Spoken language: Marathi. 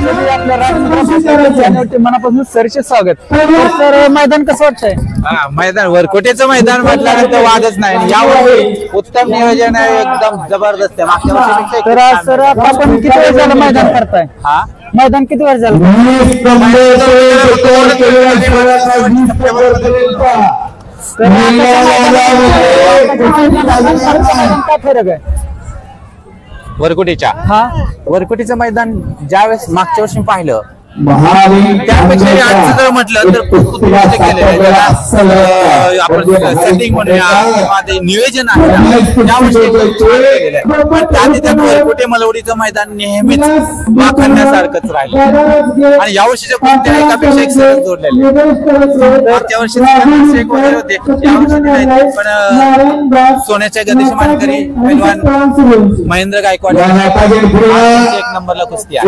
आपल्या राजकारणावरती मनापासून सरचे स्वागत. सर मैदान कसं वाटतंय? मैदान वरकोटेचं मैदान म्हटल्यानंतर वादच नाही. यावर्षी उत्तम नियोजन आहे, एकदम जबरदस्त आहे. मागच्या वर्षी सर आपण किती वेळ झालं मैदान करताय? मैदान किती वेळ झालं? काय फरक आहे वरकोटीच्या? वरकोटीचं मैदान ज्यावेळेस मागच्या वर्षी पाहिलं त्यापेक्षा आजचं जर म्हटलं तर खूप उत्कृष्ट केलेलं आहे. आपण सेटिंग म्हणूया किंवा ते नियोजन आहे त्यात वरकोटे मलवडीचं मैदान नेहमीच वाखाणण्यासारखंच राहिलं आणि यावर्षीच्या कोणत्या एकापेक्षा एक सरस जोडलेले. मागच्या वर्षी एक वगैरे होते, यावर्षी नाही. पण सोन्याच्या गदेश मानकरी पैलवान महेंद्र गायकवाड एक नंबरला कुस्ती आहे.